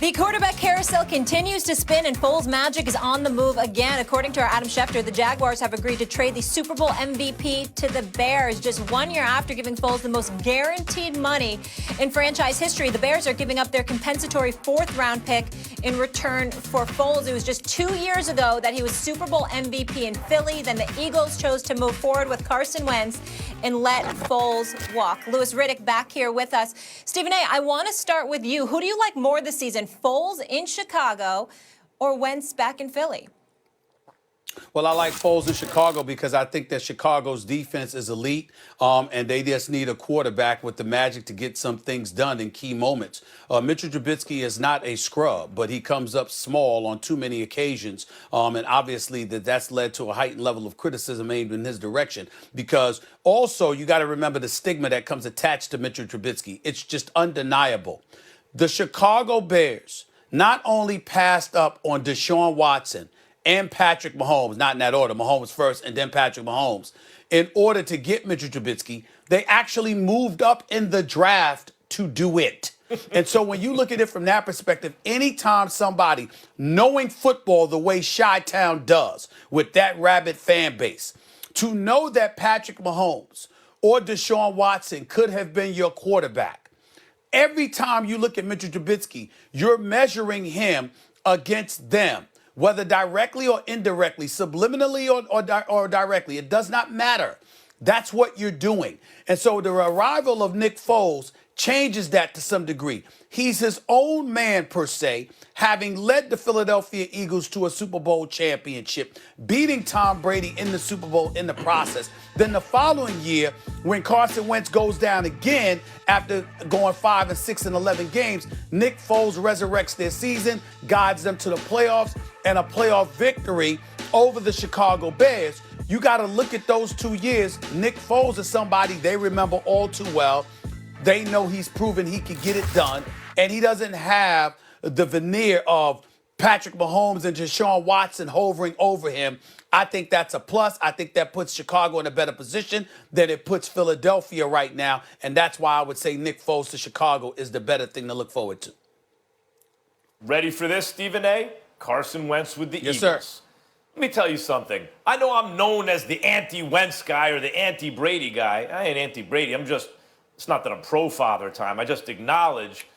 The quarterback carousel continues to spin, and Foles' magic is on the move again. According to our Adam Schefter, the Jaguars have agreed to trade the Super Bowl MVP to the Bears just 1 year after giving Foles the most guaranteed money in franchise history. The Bears are giving up their compensatory 4th-round pick in return for Foles. It was just 2 years ago that he was Super Bowl MVP in Philly. Then the Eagles chose to move forward with Carson Wentz and let Foles walk. Louis Riddick back here with us. Stephen A., I want to start with you. Who do you like more this season, Foles in Chicago or Wentz back in Philly? Well, I like Foles in Chicago because I think that Chicago's defense is elite, and they just need a quarterback with the magic to get some things done in key moments. Mitchell Trubisky is not a scrub, but he comes up small on too many occasions, and obviously that's led to a heightened level of criticism aimed in his direction. Because also you got to remember the stigma that comes attached to Mitchell Trubisky. It's just undeniable. The Chicago Bears not only passed up on Deshaun Watson and Patrick Mahomes, not in that order, Mahomes first and then Patrick Mahomes, in order to get Mitchell Trubisky, they actually moved up in the draft to do it. And so when you look at it from that perspective, anytime somebody, knowing football the way Chi-Town does with that rabid fan base, to know that Patrick Mahomes or Deshaun Watson could have been your quarterback, every time you look at Mitchell Trubisky, you're measuring him against them. Whether directly or indirectly, subliminally or directly, it does not matter. That's what you're doing. And so the arrival of Nick Foles changes that to some degree. He's his own man, per se, having led the Philadelphia Eagles to a Super Bowl championship, beating Tom Brady in the Super Bowl in the process. Then the following year, when Carson Wentz goes down again after going 5 and 6 and 11 games, Nick Foles resurrects their season, guides them to the playoffs, and a playoff victory over the Chicago Bears. You got to look at those 2 years. Nick Foles is somebody they remember all too well. They know he's proven he can get it done, and he doesn't have the veneer of Patrick Mahomes and Deshaun Watson hovering over him. I think that's a plus. I think that puts Chicago in a better position than it puts Philadelphia right now, and that's why I would say Nick Foles to Chicago is the better thing to look forward to. Ready for this, Stephen A.? Carson Wentz with the Eagles. Yes, sir. Let me tell you something. I know I'm known as the anti-Wentz guy or the anti-Brady guy. I ain't anti-Brady. It's not that I'm pro-Father Time. I just acknowledge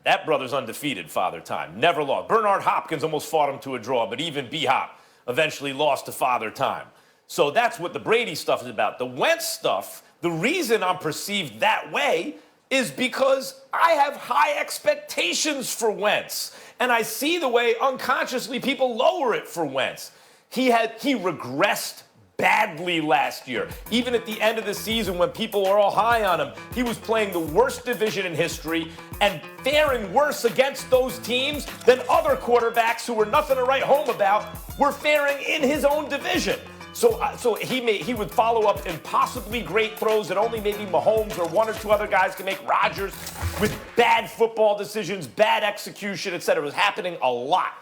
that brother's undefeated, Father Time. Never lost. Bernard Hopkins almost fought him to a draw, but even B-Hop eventually lost to Father Time. So that's what the Brady stuff is about. The Wentz stuff, the reason I'm perceived that way is because I have high expectations for Wentz. And I see the way unconsciously people lower it for Wentz. He regressed badly last year. Even at the end of the season when people are all high on him, he was playing the worst division in history and faring worse against those teams than other quarterbacks who were nothing to write home about were faring in his own division. So he would follow up impossibly great throws that only maybe Mahomes or one or two other guys can make. Rodgers with bad football decisions, bad execution, etc. It was happening a lot.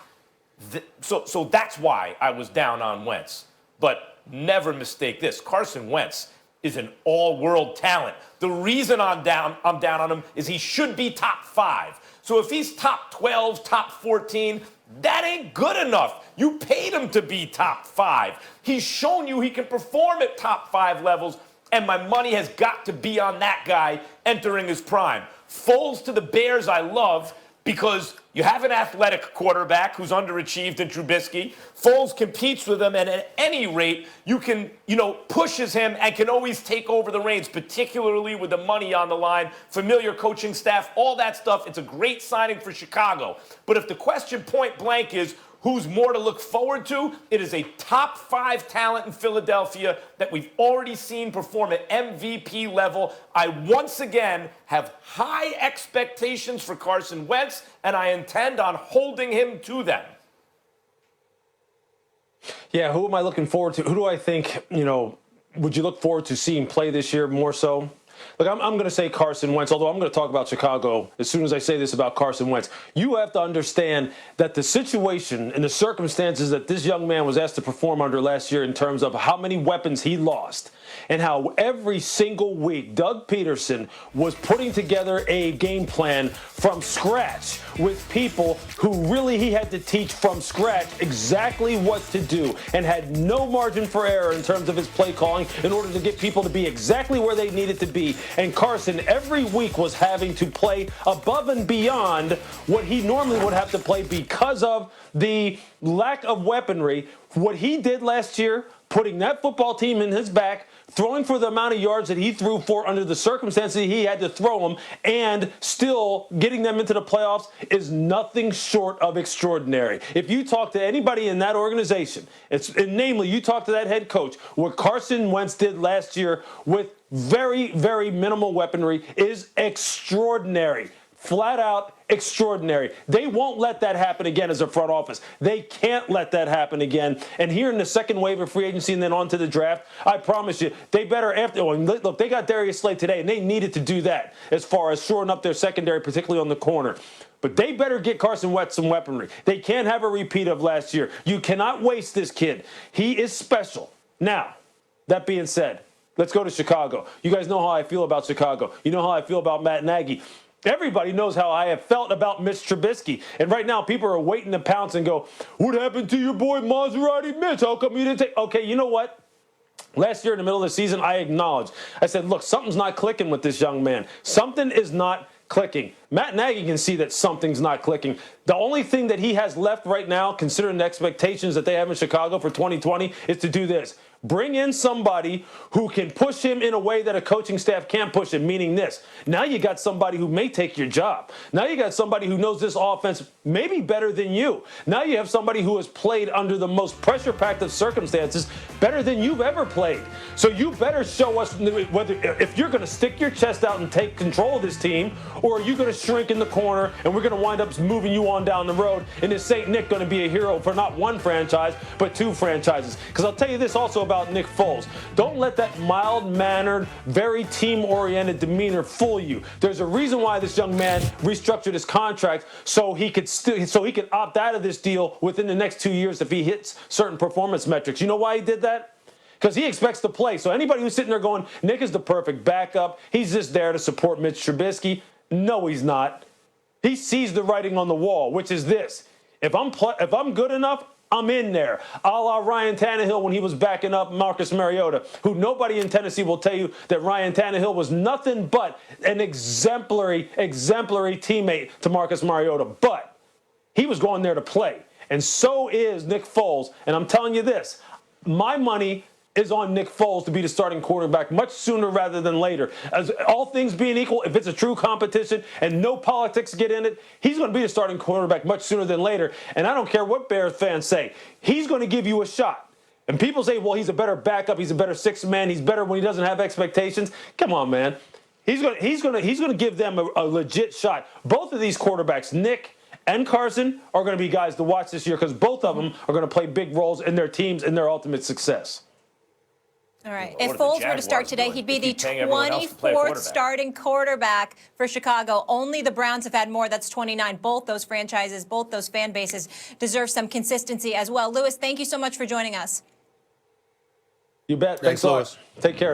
So that's why I was down on Wentz. But never mistake this. Carson Wentz is an all-world talent. The reason I'm down on him is he should be top 5. So if he's top 12, top 14, that ain't good enough. You paid him to be top 5. He's shown you he can perform at top 5 levels, and my money has got to be on that guy entering his prime. Foles to the Bears I love because you have an athletic quarterback who's underachieved in Trubisky. Foles competes with him, and at any rate, you can, pushes him and can always take over the reins, particularly with the money on the line, familiar coaching staff, all that stuff. It's a great signing for Chicago. But if the question point blank is, who's more to look forward to? It is a top 5 talent in Philadelphia that we've already seen perform at MVP level. I once again have high expectations for Carson Wentz, and I intend on holding him to them. Yeah, who am I looking forward to? Who do I think, would you look forward to seeing play this year more so? Look, I'm going to say Carson Wentz, although I'm going to talk about Chicago as soon as I say this about Carson Wentz. You have to understand that the situation and the circumstances that this young man was asked to perform under last year in terms of how many weapons he lost and how every single week Doug Peterson was putting together a game plan from scratch with people who really he had to teach from scratch exactly what to do and had no margin for error in terms of his play calling in order to get people to be exactly where they needed to be. And Carson every week was having to play above and beyond what he normally would have to play because of the lack of weaponry. What he did last year, putting that football team in his back, throwing for the amount of yards that he threw for under the circumstances he had to throw them, and still getting them into the playoffs is nothing short of extraordinary. If you talk to anybody in that organization, and namely you talk to that head coach, what Carson Wentz did last year with very, very minimal weaponry is extraordinary. Flat out extraordinary. They won't let that happen again as a front office. They can't let that happen again. And here in the second wave of free agency and then on to the draft, I promise you, they better look, they got Darius Slay today, and they needed to do that as far as shoring up their secondary, particularly on the corner. But they better get Carson Wentz some weaponry. They can't have a repeat of last year. You cannot waste this kid. He is special. Now, that being said, let's go to Chicago. You guys know how I feel about Chicago. You know how I feel about Matt Nagy. Everybody knows how I have felt about Mitch Trubisky. And right now, people are waiting to pounce and go, what happened to your boy Maserati Mitch? How come you didn't take? Okay, you know what? Last year in the middle of the season, I acknowledged. I said, look, something's not clicking with this young man. Something is not clicking. Matt Nagy can see that something's not clicking. The only thing that he has left right now, considering the expectations that they have in Chicago for 2020, is to do this. Bring in somebody who can push him in a way that a coaching staff can't push him, meaning this. Now you got somebody who may take your job. Now you got somebody who knows this offense maybe better than you. Now you have somebody who has played under the most pressure-packed of circumstances better than you've ever played. So you better show us whether if you're going to stick your chest out and take control of this team, or are you going to shrink in the corner and we're going to wind up moving you on down the road, and is St. Nick going to be a hero for not one franchise but two franchises? Because I'll tell you this also about Nick Foles. Don't let that mild-mannered, very team-oriented demeanor fool you. There's a reason why this young man restructured his contract so he could opt out of this deal within the next 2 years if he hits certain performance metrics. You know why he did that? Because he expects to play. So anybody who's sitting there going, Nick is the perfect backup, he's just there to support Mitch Trubisky. No, he's not. He sees the writing on the wall, which is this. If I'm good enough, I'm in there. A la Ryan Tannehill when he was backing up Marcus Mariota, who nobody in Tennessee will tell you that Ryan Tannehill was nothing but an exemplary teammate to Marcus Mariota. But he was going there to play. And so is Nick Foles. And I'm telling you this, my money is on Nick Foles to be the starting quarterback much sooner rather than later. As all things being equal, if it's a true competition and no politics get in it, he's going to be the starting quarterback much sooner than later. And I don't care what Bears fans say. He's going to give you a shot. And people say, well, he's a better backup. He's a better sixth man. He's better when he doesn't have expectations. Come on, man. He's going to give them a legit shot. Both of these quarterbacks, Nick and Carson, are going to be guys to watch this year because both of them are going to play big roles in their teams and their ultimate success. All right. If Foles were to start today, he'd be the 24th starting quarterback for Chicago. Only the Browns have had more. That's 29. Both those franchises, both those fan bases deserve some consistency as well. Louis, thank you so much for joining us. You bet. Thanks, Louis. Take care.